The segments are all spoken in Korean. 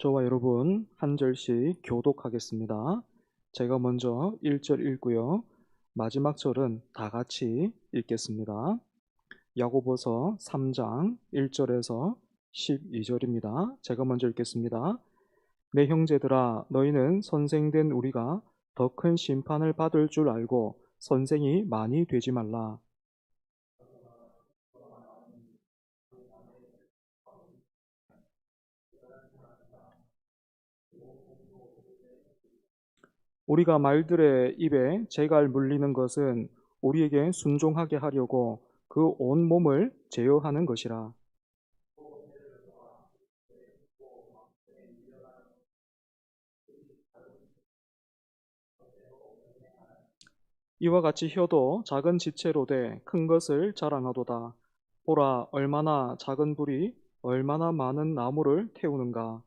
저와 여러분 한 절씩 교독하겠습니다. 제가 먼저 1절 읽고요. 마지막 절은 다 같이 읽겠습니다. 야고보서 3장 1절에서 12절입니다. 제가 먼저 읽겠습니다. 내 형제들아 너희는 선생된 우리가 더 큰 심판을 받을 줄 알고 선생이 많이 되지 말라. 우리가 말들의 입에 재갈 물리는 것은 우리에게 순종하게 하려고 그 온 몸을 제어하는 것이라. 이와 같이 혀도 작은 지체로 돼 큰 것을 자랑하도다. 보라, 얼마나 작은 불이 얼마나 많은 나무를 태우는가.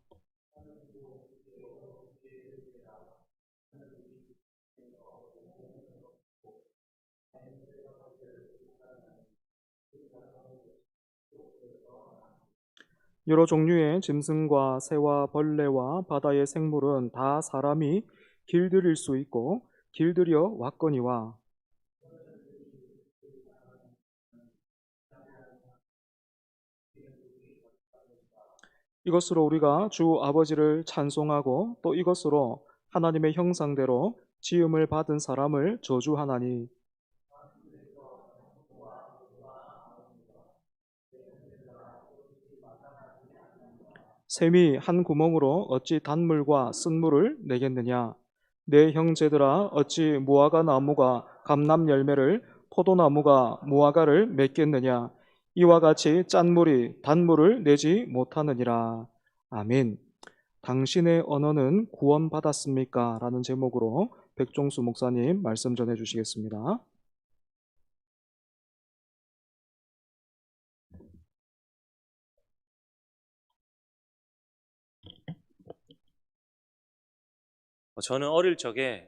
여러 종류의 짐승과 새와 벌레와 바다의 생물은 다 사람이 길들일 수 있고 길들여 왔거니와 이것으로 우리가 주 아버지를 찬송하고 또 이것으로 하나님의 형상대로 지음을 받은 사람을 저주하나니 샘이 한 구멍으로 어찌 단물과 쓴물을 내겠느냐. 내 형제들아 어찌 무화과 나무가 감람 열매를 포도나무가 무화과를 맺겠느냐. 이와 같이 짠물이 단물을 내지 못하느니라. 아멘. 당신의 언어는 구원받았습니까? 라는 제목으로 백종수 목사님 말씀 전해 주시겠습니다. 저는 어릴 적에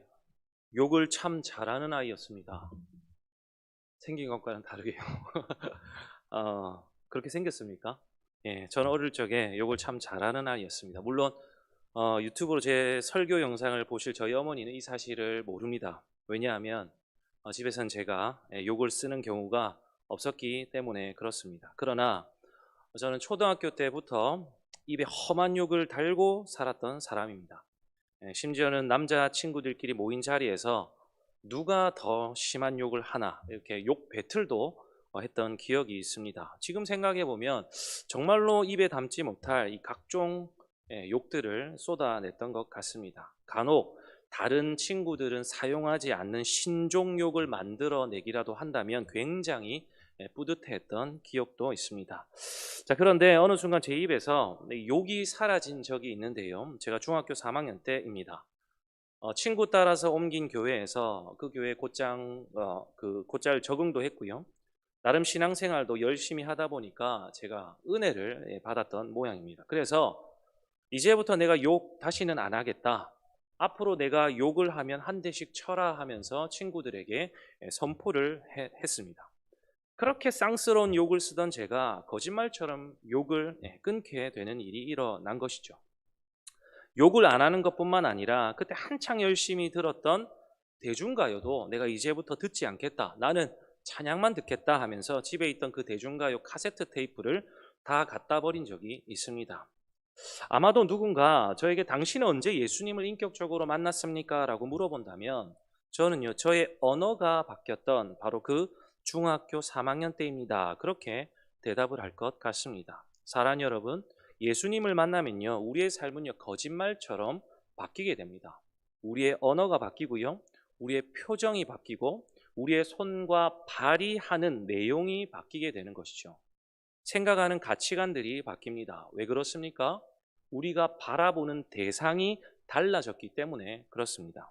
욕을 참 잘하는 아이였습니다. 생긴 것과는 다르게요. 그렇게 생겼습니까? 예, 저는 어릴 적에 욕을 참 잘하는 아이였습니다. 물론 유튜브로 제 설교 영상을 보실 저희 어머니는 이 사실을 모릅니다. 왜냐하면 집에선 제가 욕을 쓰는 경우가 없었기 때문에 그렇습니다. 그러나 저는 초등학교 때부터 입에 험한 욕을 달고 살았던 사람입니다. 심지어는 남자 친구들끼리 모인 자리에서 누가 더 심한 욕을 하나 이렇게 욕 배틀도 했던 기억이 있습니다. 지금 생각해 보면 정말로 입에 담지 못할 이 각종 욕들을 쏟아냈던 것 같습니다. 간혹 다른 친구들은 사용하지 않는 신종 욕을 만들어내기라도 한다면 굉장히 뿌듯했던 기억도 있습니다. 자, 그런데 어느 순간 제 입에서 욕이 사라진 적이 있는데요. 제가 중학교 3학년 때입니다. 친구 따라서 옮긴 교회에서 그 교회 곧잘 적응도 했고요. 나름 신앙생활도 열심히 하다 보니까 제가 은혜를 받았던 모양입니다. 그래서 이제부터 내가 욕 다시는 안 하겠다. 앞으로 내가 욕을 하면 한 대씩 쳐라 하면서 친구들에게 선포를 했습니다. 그렇게 쌍스러운 욕을 쓰던 제가 거짓말처럼 욕을 끊게 되는 일이 일어난 것이죠. 욕을 안 하는 것뿐만 아니라 그때 한창 열심히 들었던 대중가요도 내가 이제부터 듣지 않겠다. 나는 찬양만 듣겠다 하면서 집에 있던 그 대중가요 카세트 테이프를 다 갖다 버린 적이 있습니다. 아마도 누군가 저에게 당신은 언제 예수님을 인격적으로 만났습니까? 라고 물어본다면 저는요, 저의 언어가 바뀌었던 바로 그 중학교 3학년 때입니다. 그렇게 대답을 할 것 같습니다. 사랑 여러분, 예수님을 만나면요, 우리의 삶은요, 거짓말처럼 바뀌게 됩니다. 우리의 언어가 바뀌고요, 우리의 표정이 바뀌고, 우리의 손과 발이 하는 내용이 바뀌게 되는 것이죠. 생각하는 가치관들이 바뀝니다. 왜 그렇습니까? 우리가 바라보는 대상이 달라졌기 때문에 그렇습니다.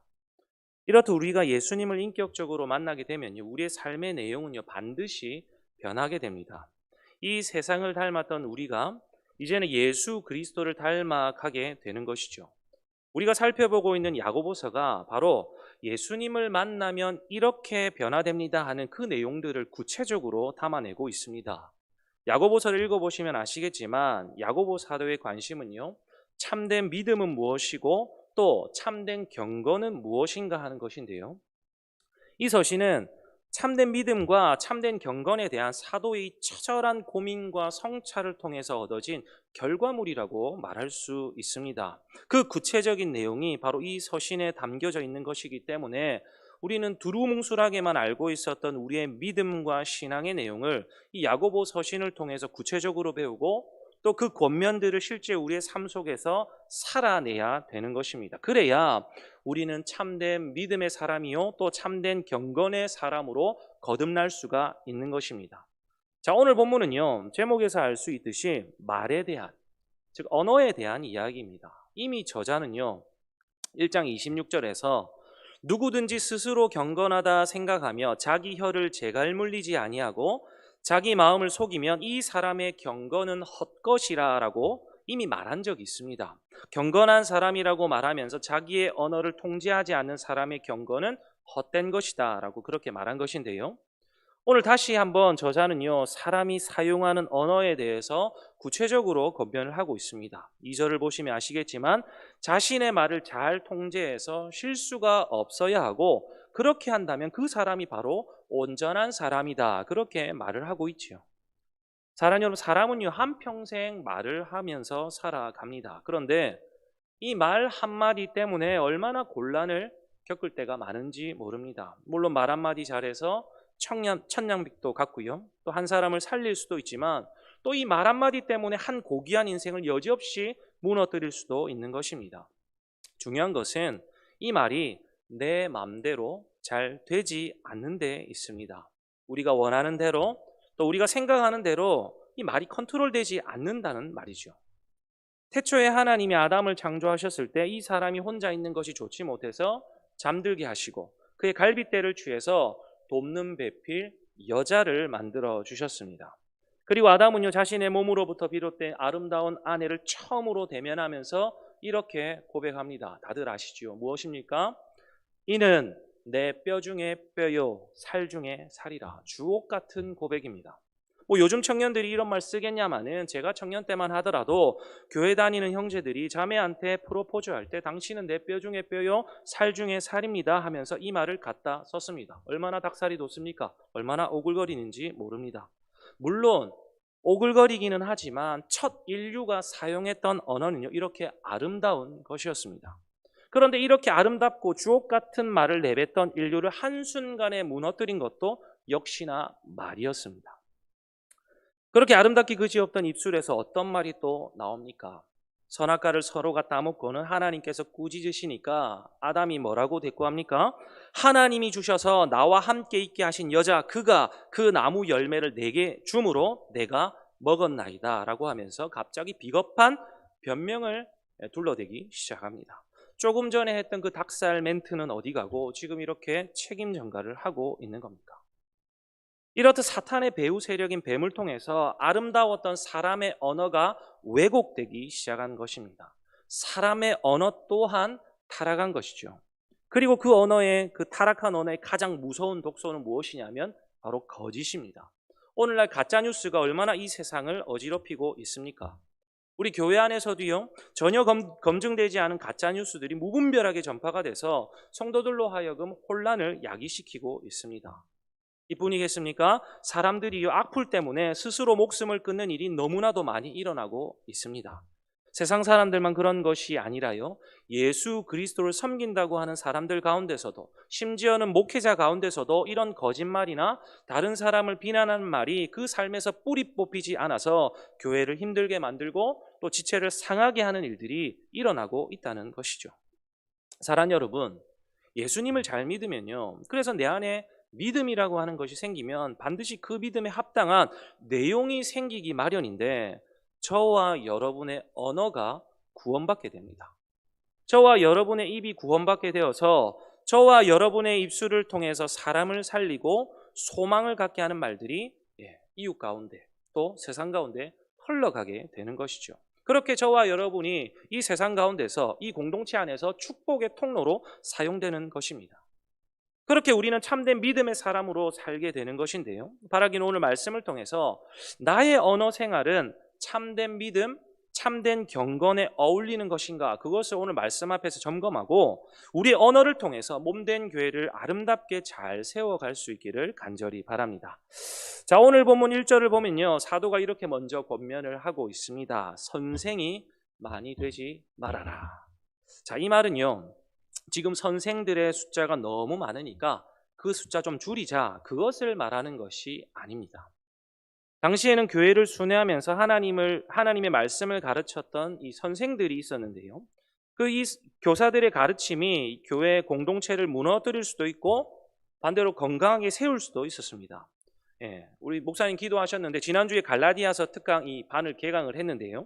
이렇듯 우리가 예수님을 인격적으로 만나게 되면요, 우리의 삶의 내용은요, 반드시 변하게 됩니다. 이 세상을 닮았던 우리가 이제는 예수 그리스도를 닮아가게 되는 것이죠. 우리가 살펴보고 있는 야고보서가 바로 예수님을 만나면 이렇게 변화됩니다 하는 그 내용들을 구체적으로 담아내고 있습니다. 야고보서를 읽어보시면 아시겠지만 야고보 사도의 관심은요, 참된 믿음은 무엇이고 또 참된 경건은 무엇인가 하는 것인데요. 이 서신은 참된 믿음과 참된 경건에 대한 사도의 처절한 고민과 성찰을 통해서 얻어진 결과물이라고 말할 수 있습니다. 그 구체적인 내용이 바로 이 서신에 담겨져 있는 것이기 때문에 우리는 두루뭉술하게만 알고 있었던 우리의 믿음과 신앙의 내용을 이 야고보 서신을 통해서 구체적으로 배우고 또 그 권면들을 실제 우리의 삶 속에서 살아내야 되는 것입니다. 그래야 우리는 참된 믿음의 사람이요 또 참된 경건의 사람으로 거듭날 수가 있는 것입니다. 자, 오늘 본문은요, 제목에서 알 수 있듯이 말에 대한, 즉 언어에 대한 이야기입니다. 이미 저자는요 1장 26절에서 누구든지 스스로 경건하다 생각하며 자기 혀를 제갈 물리지 아니하고 자기 마음을 속이면 이 사람의 경건은 헛것이라 라고 이미 말한 적이 있습니다. 경건한 사람이라고 말하면서 자기의 언어를 통제하지 않는 사람의 경건은 헛된 것이다 라고 그렇게 말한 것인데요. 오늘 다시 한번 저자는요 사람이 사용하는 언어에 대해서 구체적으로 권면을 하고 있습니다. 2절을 보시면 아시겠지만 자신의 말을 잘 통제해서 실수가 없어야 하고 그렇게 한다면 그 사람이 바로 온전한 사람이다 그렇게 말을 하고 있지요. 사랑하는 여러분, 사람은요 한평생 말을 하면서 살아갑니다. 그런데 이 말 한마디 때문에 얼마나 곤란을 겪을 때가 많은지 모릅니다. 물론 말 한마디 잘해서 천냥빚도 갚고요. 또 한 사람을 살릴 수도 있지만 또 이 말 한마디 때문에 한 고귀한 인생을 여지없이 무너뜨릴 수도 있는 것입니다. 중요한 것은 이 말이 내 맘대로 잘 되지 않는 데 있습니다. 우리가 원하는 대로 또 우리가 생각하는 대로 이 말이 컨트롤되지 않는다는 말이죠. 태초에 하나님이 아담을 창조하셨을 때 이 사람이 혼자 있는 것이 좋지 못해서 잠들게 하시고 그의 갈빗대를 취해서 돕는 배필 여자를 만들어 주셨습니다. 그리고 아담은요 자신의 몸으로부터 비롯된 아름다운 아내를 처음으로 대면하면서 이렇게 고백합니다. 다들 아시죠? 무엇입니까? 이는 내 뼈 중에 뼈요 살 중에 살이라. 주옥 같은 고백입니다. 뭐 요즘 청년들이 이런 말 쓰겠냐마는 제가 청년 때만 하더라도 교회 다니는 형제들이 자매한테 프로포즈할 때 당신은 내 뼈 중에 뼈요 살 중에 살입니다 하면서 이 말을 갖다 썼습니다. 얼마나 닭살이 돋습니까? 얼마나 오글거리는지 모릅니다. 물론 오글거리기는 하지만 첫 인류가 사용했던 언어는요 이렇게 아름다운 것이었습니다. 그런데 이렇게 아름답고 주옥 같은 말을 내뱉던 인류를 한순간에 무너뜨린 것도 역시나 말이었습니다. 그렇게 아름답기 그지없던 입술에서 어떤 말이 또 나옵니까? 선악과를 서로가 따먹고는 하나님께서 꾸짖으시니까 아담이 뭐라고 대꾸합니까? 하나님이 주셔서 나와 함께 있게 하신 여자 그가 그 나무 열매를 내게 줌으로 내가 먹었나이다 라고 하면서 갑자기 비겁한 변명을 둘러대기 시작합니다. 조금 전에 했던 그 닭살 멘트는 어디 가고 지금 이렇게 책임 전가를 하고 있는 겁니까? 이렇듯 사탄의 배후 세력인 뱀을 통해서 아름다웠던 사람의 언어가 왜곡되기 시작한 것입니다. 사람의 언어 또한 타락한 것이죠. 그리고 그 언어의 그 타락한 언어의 가장 무서운 독소는 무엇이냐면 바로 거짓입니다. 오늘날 가짜뉴스가 얼마나 이 세상을 어지럽히고 있습니까? 우리 교회 안에서도요 전혀 검증되지 않은 가짜뉴스들이 무분별하게 전파가 돼서 성도들로 하여금 혼란을 야기시키고 있습니다. 이뿐이겠습니까? 사람들이 악플 때문에 스스로 목숨을 끊는 일이 너무나도 많이 일어나고 있습니다. 세상 사람들만 그런 것이 아니라요 예수 그리스도를 섬긴다고 하는 사람들 가운데서도 심지어는 목회자 가운데서도 이런 거짓말이나 다른 사람을 비난하는 말이 그 삶에서 뿌리 뽑히지 않아서 교회를 힘들게 만들고 또 지체를 상하게 하는 일들이 일어나고 있다는 것이죠. 사랑하는 여러분, 예수님을 잘 믿으면요 그래서 내 안에 믿음이라고 하는 것이 생기면 반드시 그 믿음에 합당한 내용이 생기기 마련인데 저와 여러분의 언어가 구원받게 됩니다. 저와 여러분의 입이 구원받게 되어서 저와 여러분의 입술을 통해서 사람을 살리고 소망을 갖게 하는 말들이 이웃 가운데 또 세상 가운데 흘러가게 되는 것이죠. 그렇게 저와 여러분이 이 세상 가운데서 이 공동체 안에서 축복의 통로로 사용되는 것입니다. 그렇게 우리는 참된 믿음의 사람으로 살게 되는 것인데요. 바라기는 오늘 말씀을 통해서 나의 언어 생활은 참된 믿음 참된 경건에 어울리는 것인가, 그것을 오늘 말씀 앞에서 점검하고 우리의 언어를 통해서 몸된 교회를 아름답게 잘 세워갈 수 있기를 간절히 바랍니다. 자, 오늘 본문 1절을 보면요, 사도가 이렇게 먼저 권면을 하고 있습니다. 선생이 많이 되지 말아라. 자, 이 말은요, 지금 선생들의 숫자가 너무 많으니까 그 숫자 좀 줄이자, 그것을 말하는 것이 아닙니다. 당시에는 교회를 순회하면서 하나님의 말씀을 가르쳤던 이 선생들이 있었는데요. 이 교사들의 가르침이 교회 공동체를 무너뜨릴 수도 있고 반대로 건강하게 세울 수도 있었습니다. 예, 우리 목사님 기도하셨는데 지난주에 갈라디아서 특강 이 반을 개강을 했는데요.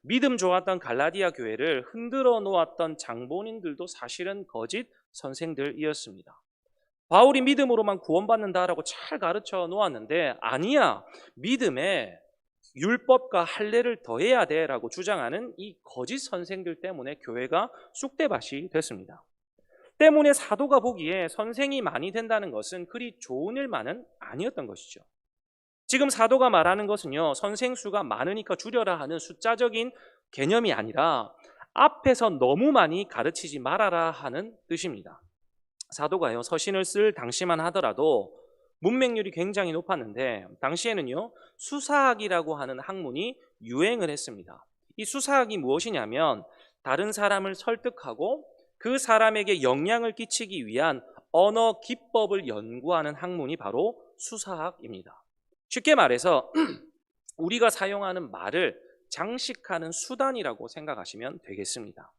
믿음 좋았던 갈라디아 교회를 흔들어 놓았던 장본인들도 사실은 거짓 선생들이었습니다. 바울이 믿음으로만 구원받는다라고 잘 가르쳐 놓았는데, 아니야, 믿음에 율법과 할례를 더해야 돼라고 주장하는 이 거짓 선생들 때문에 교회가 쑥대밭이 됐습니다. 때문에 사도가 보기에 선생이 많이 된다는 것은 그리 좋은 일만은 아니었던 것이죠. 지금 사도가 말하는 것은요, 선생 수가 많으니까 줄여라 하는 숫자적인 개념이 아니라 앞에서 너무 많이 가르치지 말아라 하는 뜻입니다. 사도가요, 서신을 쓸 당시만 하더라도 문맹률이 굉장히 높았는데, 당시에는요, 수사학이라고 하는 학문이 유행을 했습니다. 이 수사학이 무엇이냐면 다른 사람을 설득하고 그 사람에게 영향을 끼치기 위한 언어 기법을 연구하는 학문이 바로 수사학입니다. 쉽게 말해서 우리가 사용하는 말을 장식하는 수단이라고 생각하시면 되겠습니다.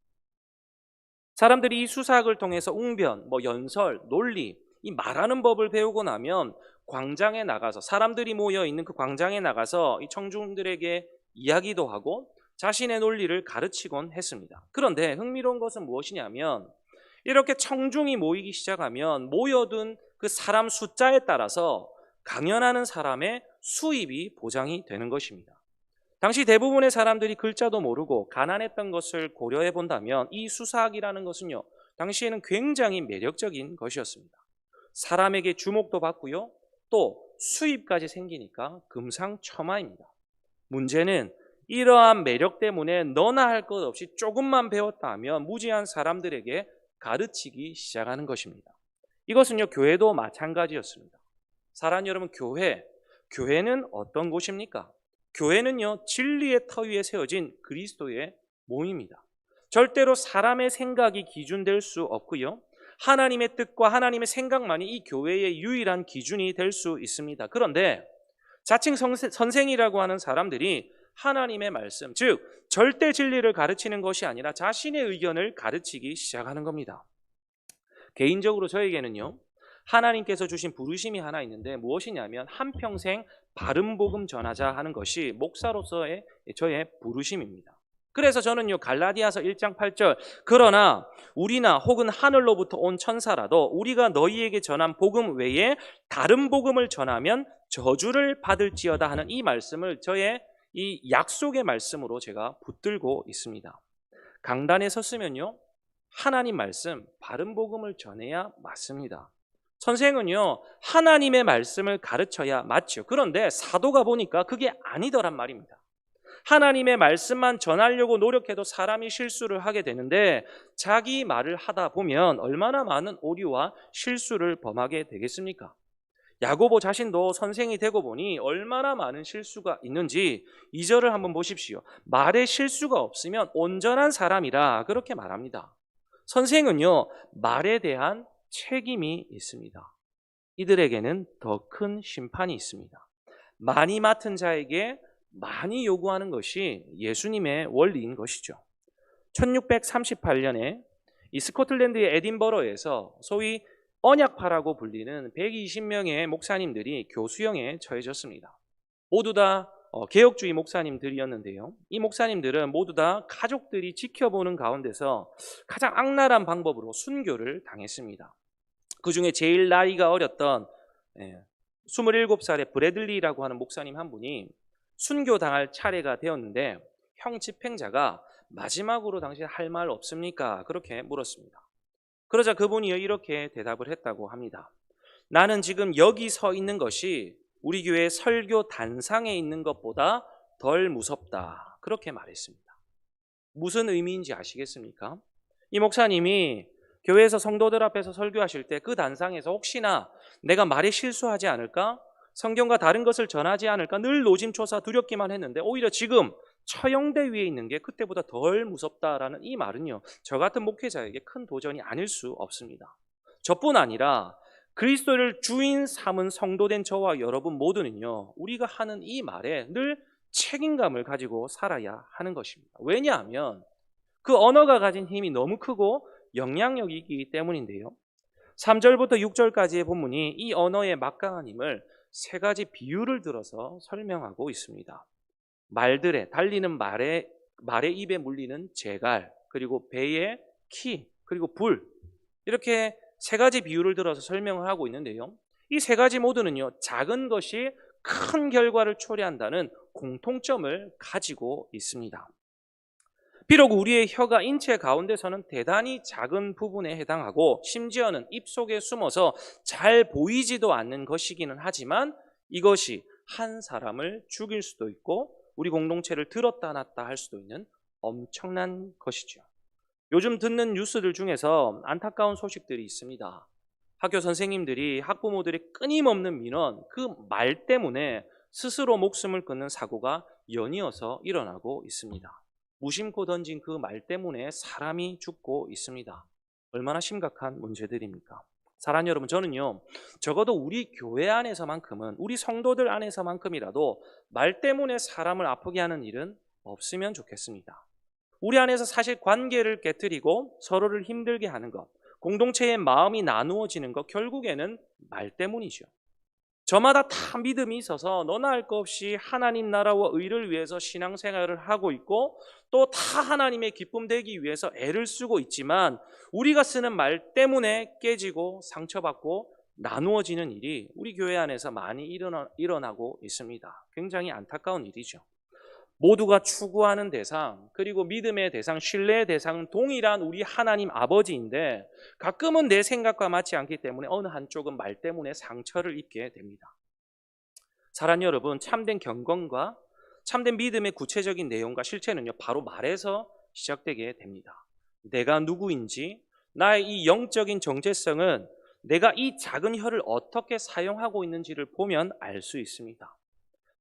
사람들이 이 수사학을 통해서 웅변, 연설, 논리, 이 말하는 법을 배우고 나면 광장에 나가서, 사람들이 모여 있는 그 광장에 나가서 이 청중들에게 이야기도 하고 자신의 논리를 가르치곤 했습니다. 그런데 흥미로운 것은 무엇이냐면, 이렇게 청중이 모이기 시작하면 모여든 그 사람 숫자에 따라서 강연하는 사람의 수입이 보장이 되는 것입니다. 당시 대부분의 사람들이 글자도 모르고 가난했던 것을 고려해 본다면 이 수사학이라는 것은요, 당시에는 굉장히 매력적인 것이었습니다. 사람에게 주목도 받고요, 또 수입까지 생기니까 금상첨화입니다. 문제는 이러한 매력 때문에 너나 할 것 없이 조금만 배웠다 하면 무지한 사람들에게 가르치기 시작하는 것입니다. 이것은요, 교회도 마찬가지였습니다. 사랑하는 여러분, 교회는 어떤 곳입니까? 교회는요, 진리의 터 위에 세워진 그리스도의 몸입니다. 절대로 사람의 생각이 기준될 수 없고요, 하나님의 뜻과 하나님의 생각만이 이 교회의 유일한 기준이 될 수 있습니다. 그런데 자칭 선생이라고 하는 사람들이 하나님의 말씀, 즉 절대 진리를 가르치는 것이 아니라 자신의 의견을 가르치기 시작하는 겁니다. 개인적으로 저에게는요, 하나님께서 주신 부르심이 하나 있는데 무엇이냐면 한평생 바른 복음 전하자 하는 것이 목사로서의 저의 부르심입니다. 그래서 저는요, 갈라디아서 1장 8절, 그러나 우리나 혹은 하늘로부터 온 천사라도 우리가 너희에게 전한 복음 외에 다른 복음을 전하면 저주를 받을지어다 하는 이 말씀을 저의 이 약속의 말씀으로 제가 붙들고 있습니다. 강단에 섰으면요, 하나님 말씀, 바른 복음을 전해야 맞습니다. 선생은요, 하나님의 말씀을 가르쳐야 맞죠. 그런데 사도가 보니까 그게 아니더란 말입니다. 하나님의 말씀만 전하려고 노력해도 사람이 실수를 하게 되는데, 자기 말을 하다 보면 얼마나 많은 오류와 실수를 범하게 되겠습니까? 야고보 자신도 선생이 되고 보니 얼마나 많은 실수가 있는지 2절을 한번 보십시오. 말에 실수가 없으면 온전한 사람이라 그렇게 말합니다. 선생은요, 말에 대한 책임이 있습니다. 이들에게는 더 큰 심판이 있습니다. 많이 맡은 자에게 많이 요구하는 것이 예수님의 원리인 것이죠. 1638년에 이 스코틀랜드의 에딘버러에서 소위 언약파라고 불리는 120명의 목사님들이 교수형에 처해졌습니다. 모두 다 개혁주의 목사님들이었는데요. 이 목사님들은 모두 다 가족들이 지켜보는 가운데서 가장 악랄한 방법으로 순교를 당했습니다. 그 중에 제일 나이가 어렸던 27살의 브래들리라고 하는 목사님 한 분이 순교당할 차례가 되었는데, 형 집행자가 마지막으로 당신 할 말 없습니까? 그렇게 물었습니다. 그러자 그분이 이렇게 대답을 했다고 합니다. 나는 지금 여기 서 있는 것이 우리 교회 설교 단상에 있는 것보다 덜 무섭다. 그렇게 말했습니다. 무슨 의미인지 아시겠습니까? 이 목사님이 교회에서 성도들 앞에서 설교하실 때 그 단상에서 혹시나 내가 말에 실수하지 않을까? 성경과 다른 것을 전하지 않을까? 늘 노심초사 두렵기만 했는데 오히려 지금 처형대 위에 있는 게 그때보다 덜 무섭다라는 이 말은요, 저 같은 목회자에게 큰 도전이 아닐 수 없습니다. 저뿐 아니라 그리스도를 주인 삼은 성도된 저와 여러분 모두는요, 우리가 하는 이 말에 늘 책임감을 가지고 살아야 하는 것입니다. 왜냐하면 그 언어가 가진 힘이 너무 크고 영향력이 있기 때문인데요. 3절부터 6절까지의 본문이 이 언어의 막강한 힘을 세 가지 비유를 들어서 설명하고 있습니다. 말들의 달리는 말의 입에 물리는 재갈, 그리고 배의 키, 그리고 불, 이렇게 세 가지 비유를 들어서 설명을 하고 있는데요. 이 세 가지 모두는요, 작은 것이 큰 결과를 초래한다는 공통점을 가지고 있습니다. 비록 우리의 혀가 인체 가운데서는 대단히 작은 부분에 해당하고 심지어는 입 속에 숨어서 잘 보이지도 않는 것이기는 하지만 이것이 한 사람을 죽일 수도 있고 우리 공동체를 들었다 놨다 할 수도 있는 엄청난 것이죠. 요즘 듣는 뉴스들 중에서 안타까운 소식들이 있습니다. 학교 선생님들이 학부모들의 끊임없는 민원, 그 말 때문에 스스로 목숨을 끊는 사고가 연이어서 일어나고 있습니다. 무심코 던진 그 말 때문에 사람이 죽고 있습니다. 얼마나 심각한 문제들입니까? 사랑하는 여러분, 저는요, 적어도 우리 교회 안에서만큼은, 우리 성도들 안에서만큼이라도 말 때문에 사람을 아프게 하는 일은 없으면 좋겠습니다. 우리 안에서 사실 관계를 깨뜨리고 서로를 힘들게 하는 것, 공동체의 마음이 나누어지는 것, 결국에는 말 때문이죠. 저마다 다 믿음이 있어서 너나 할 것 없이 하나님 나라와 의를 위해서 신앙생활을 하고 있고 또 다 하나님의 기쁨 되기 위해서 애를 쓰고 있지만 우리가 쓰는 말 때문에 깨지고 상처받고 나누어지는 일이 우리 교회 안에서 많이 일어나고 있습니다. 굉장히 안타까운 일이죠. 모두가 추구하는 대상, 그리고 믿음의 대상, 신뢰의 대상은 동일한 우리 하나님 아버지인데 가끔은 내 생각과 맞지 않기 때문에 어느 한쪽은 말 때문에 상처를 입게 됩니다. 사랑하는 여러분, 참된 경건과 참된 믿음의 구체적인 내용과 실체는요, 바로 말에서 시작되게 됩니다. 내가 누구인지, 나의 이 영적인 정체성은 내가 이 작은 혀를 어떻게 사용하고 있는지를 보면 알 수 있습니다.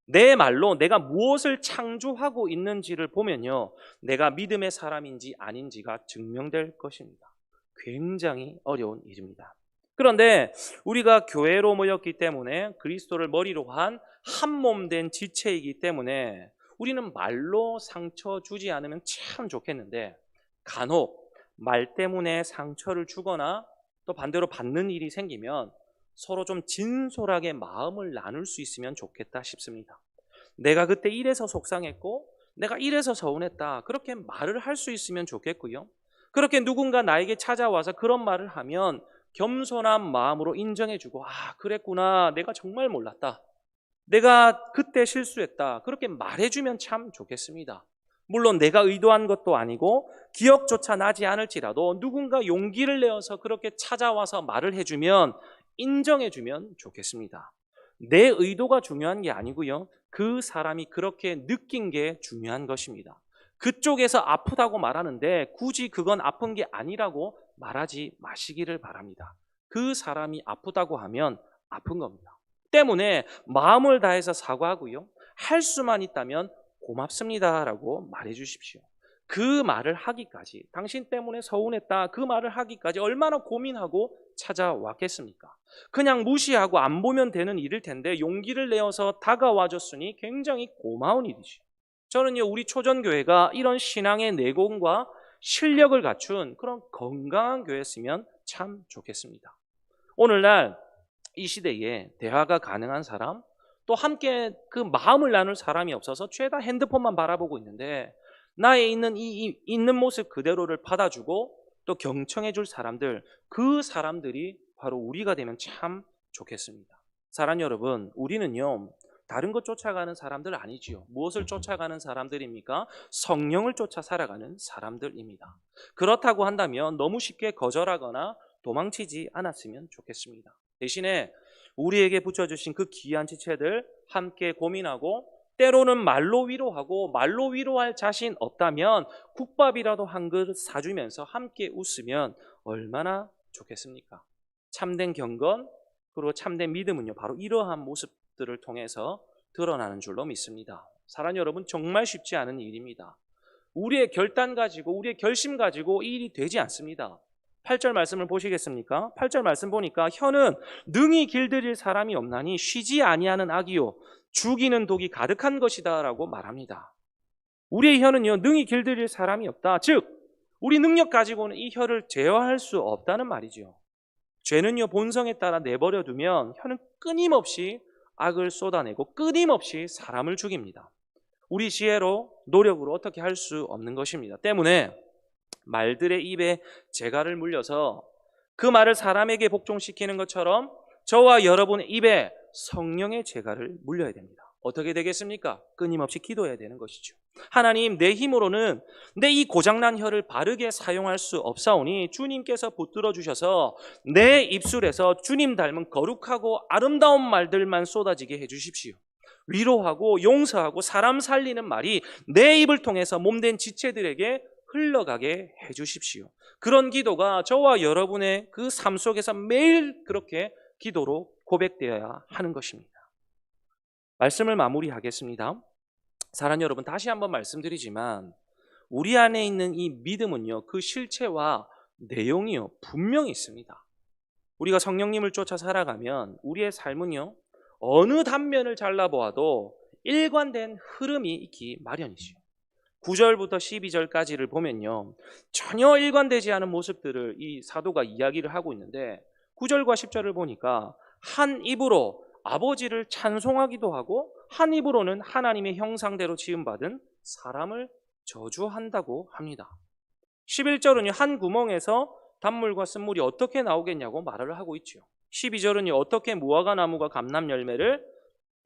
내 말로 내가 무엇을 창조하고 있는지를 보면요, 내가 믿음의 사람인지 아닌지가 증명될 것입니다. 굉장히 어려운 일입니다. 그런데 우리가 교회로 모였기 때문에 그리스도를 머리로 한 한몸된 지체이기 때문에 우리는 말로 상처 주지 않으면 참 좋겠는데 간혹 말 때문에 상처를 주거나 또 반대로 받는 일이 생기면 서로 좀 진솔하게 마음을 나눌 수 있으면 좋겠다 싶습니다. 내가 그때 이래서 속상했고 내가 이래서 서운했다, 그렇게 말을 할 수 있으면 좋겠고요. 그렇게 누군가 나에게 찾아와서 그런 말을 하면 겸손한 마음으로 인정해주고, 아, 그랬구나, 내가 정말 몰랐다, 내가 그때 실수했다, 그렇게 말해주면 참 좋겠습니다. 물론 내가 의도한 것도 아니고 기억조차 나지 않을지라도 누군가 용기를 내어서 그렇게 찾아와서 말을 해주면 인정해주면 좋겠습니다. 내 의도가 중요한 게 아니고요, 그 사람이 그렇게 느낀 게 중요한 것입니다. 그쪽에서 아프다고 말하는데 굳이 그건 아픈 게 아니라고 말하지 마시기를 바랍니다. 그 사람이 아프다고 하면 아픈 겁니다. 때문에 마음을 다해서 사과하고요, 할 수만 있다면 고맙습니다라고 말해 주십시오. 그 말을 하기까지, 당신 때문에 서운했다, 그 말을 하기까지 얼마나 고민하고 찾아왔겠습니까? 그냥 무시하고 안 보면 되는 일일 텐데 용기를 내어서 다가와 줬으니 굉장히 고마운 일이죠. 저는요, 우리 초전교회가 이런 신앙의 내공과 실력을 갖춘 그런 건강한 교회였으면 참 좋겠습니다. 오늘날 이 시대에 대화가 가능한 사람, 또 함께 그 마음을 나눌 사람이 없어서 죄다 핸드폰만 바라보고 있는데 나의 있는 모습 그대로를 받아주고 또 경청해 줄 사람들, 그 사람들이 바로 우리가 되면 참 좋겠습니다. 사랑하는 여러분, 우리는요, 다른 것 쫓아가는 사람들 아니지요. 무엇을 쫓아가는 사람들입니까? 성령을 쫓아 살아가는 사람들입니다. 그렇다고 한다면 너무 쉽게 거절하거나 도망치지 않았으면 좋겠습니다. 대신에 우리에게 붙여주신 그 귀한 지체들 함께 고민하고 때로는 말로 위로하고 말로 위로할 자신 없다면 국밥이라도 한 그릇 사주면서 함께 웃으면 얼마나 좋겠습니까? 참된 경건 그리고 참된 믿음은요, 바로 이러한 모습들을 통해서 드러나는 줄로 믿습니다. 사랑하는 여러분, 정말 쉽지 않은 일입니다. 우리의 결단 가지고 우리의 결심 가지고 이 일이 되지 않습니다. 8절 말씀을 보시겠습니까? 8절 말씀 보니까 혀는 능히 길들일 사람이 없나니 쉬지 아니하는 악이요 죽이는 독이 가득한 것이다 라고 말합니다. 우리의 혀는요, 능히 길들일 사람이 없다. 즉 우리 능력 가지고는 이 혀를 제어할 수 없다는 말이죠. 죄는요, 본성에 따라 내버려 두면 혀는 끊임없이 악을 쏟아내고 끊임없이 사람을 죽입니다. 우리 지혜로 노력으로 어떻게 할 수 없는 것입니다. 때문에 말들의 입에 재갈을 물려서 그 말을 사람에게 복종시키는 것처럼 저와 여러분의 입에 성령의 재갈을 물려야 됩니다. 어떻게 되겠습니까? 끊임없이 기도해야 되는 것이죠. 하나님, 내 힘으로는 내 이 고장난 혀를 바르게 사용할 수 없사오니 주님께서 붙들어 주셔서 내 입술에서 주님 닮은 거룩하고 아름다운 말들만 쏟아지게 해주십시오. 위로하고 용서하고 사람 살리는 말이 내 입을 통해서 몸된 지체들에게 흘러가게 해주십시오. 그런 기도가 저와 여러분의 그 삶 속에서 매일 그렇게 기도로 고백되어야 하는 것입니다. 말씀을 마무리하겠습니다. 사랑하는 여러분, 다시 한번 말씀드리지만 우리 안에 있는 이 믿음은요, 그 실체와 내용이요, 분명히 있습니다. 우리가 성령님을 쫓아 살아가면 우리의 삶은요, 어느 단면을 잘라보아도 일관된 흐름이 있기 마련이죠. 9절부터 12절까지를 보면요, 전혀 일관되지 않은 모습들을 이 사도가 이야기를 하고 있는데 9절과 10절을 보니까 한 입으로 아버지를 찬송하기도 하고 한 입으로는 하나님의 형상대로 지음받은 사람을 저주한다고 합니다. 11절은요, 한 구멍에서 단물과 쓴물이 어떻게 나오겠냐고 말을 하고 있죠. 12절은요, 어떻게 무화과 나무가 감람 열매를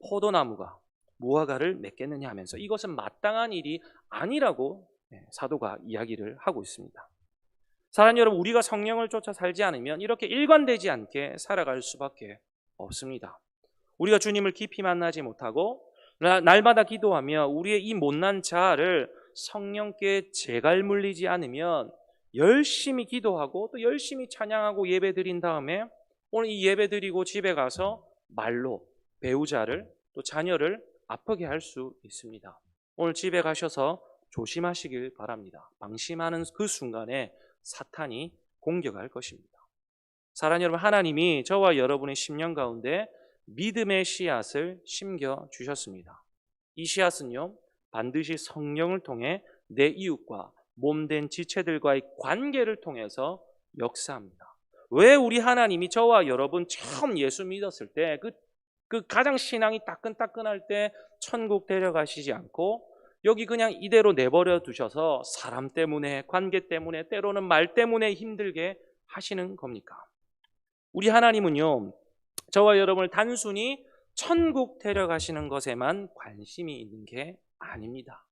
포도나무가 무화과를 맺겠느냐 하면서 이것은 마땅한 일이 아니라고 사도가 이야기를 하고 있습니다. 사랑하는 여러분, 우리가 성령을 쫓아 살지 않으면 이렇게 일관되지 않게 살아갈 수밖에 없습니다. 우리가 주님을 깊이 만나지 못하고 날마다 기도하며 우리의 이 못난 자아를 성령께 재갈 물리지 않으면 열심히 기도하고 또 열심히 찬양하고 예배 드린 다음에 오늘 이 예배 드리고 집에 가서 말로 배우자를 또 자녀를 아프게 할 수 있습니다. 오늘 집에 가셔서 조심하시길 바랍니다. 방심하는 그 순간에 사탄이 공격할 것입니다. 사랑하는 여러분, 하나님이 저와 여러분의 심령 가운데 믿음의 씨앗을 심겨 주셨습니다. 이 씨앗은요, 반드시 성령을 통해 내 이웃과 몸된 지체들과의 관계를 통해서 역사합니다. 왜 우리 하나님이 저와 여러분 처음 예수 믿었을 때 그 가장 신앙이 따끈따끈할 때 천국 데려가시지 않고 여기 그냥 이대로 내버려 두셔서 사람 때문에, 관계 때문에, 때로는 말 때문에 힘들게 하시는 겁니까? 우리 하나님은요, 저와 여러분을 단순히 천국 데려가시는 것에만 관심이 있는 게 아닙니다.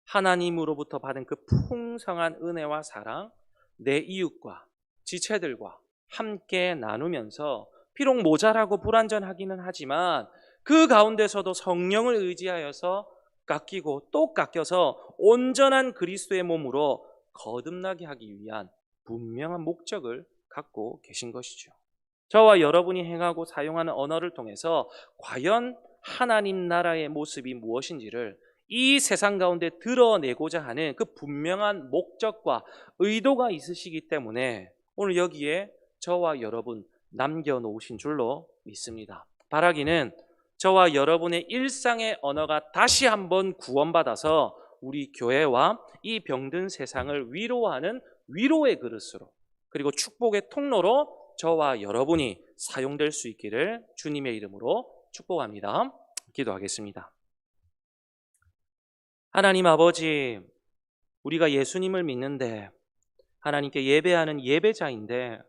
하나님으로부터 받은 그 풍성한 은혜와 사랑, 내 이웃과 지체들과 함께 나누면서 비록 모자라고 불완전하기는 하지만 그 가운데서도 성령을 의지하여서 깎이고 또 깎여서 온전한 그리스도의 몸으로 거듭나게 하기 위한 분명한 목적을 갖고 계신 것이죠. 저와 여러분이 행하고 사용하는 언어를 통해서 과연 하나님 나라의 모습이 무엇인지를 이 세상 가운데 드러내고자 하는 그 분명한 목적과 의도가 있으시기 때문에 오늘 여기에 저와 여러분 남겨놓으신 줄로 믿습니다. 바라기는 저와 여러분의 일상의 언어가 다시 한번 구원받아서 우리 교회와 이 병든 세상을 위로하는 위로의 그릇으로, 그리고 축복의 통로로 저와 여러분이 사용될 수 있기를 주님의 이름으로 축복합니다. 기도하겠습니다. 하나님 아버지, 우리가 예수님을 믿는데 하나님께 예배하는 예배자인데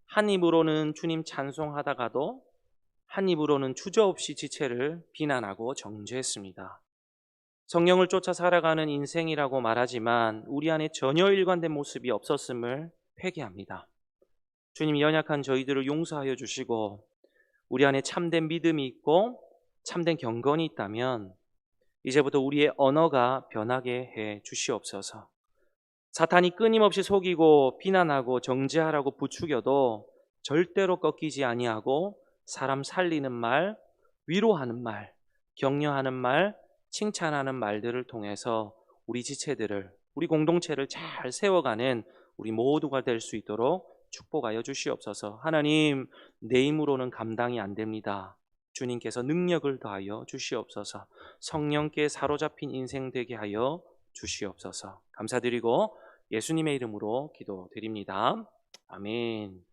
한 입으로는 주님 찬송하다가도 한 입으로는 주저없이 지체를 비난하고 정죄했습니다. 성령을 쫓아 살아가는 인생이라고 말하지만 우리 안에 전혀 일관된 모습이 없었음을 회개합니다. 주님, 연약한 저희들을 용서하여 주시고 우리 안에 참된 믿음이 있고 참된 경건이 있다면 이제부터 우리의 언어가 변하게 해 주시옵소서. 사탄이 끊임없이 속이고 비난하고 정죄하라고 부추겨도 절대로 꺾이지 아니하고 사람 살리는 말, 위로하는 말, 격려하는 말, 칭찬하는 말들을 통해서 우리 지체들을, 우리 공동체를 잘 세워가는 우리 모두가 될 수 있도록 축복하여 주시옵소서. 하나님, 내 힘으로는 감당이 안 됩니다. 주님께서 능력을 더하여 주시옵소서. 성령께 사로잡힌 인생 되게 하여 주시옵소서. 감사드리고 예수님의 이름으로 기도드립니다. 아멘.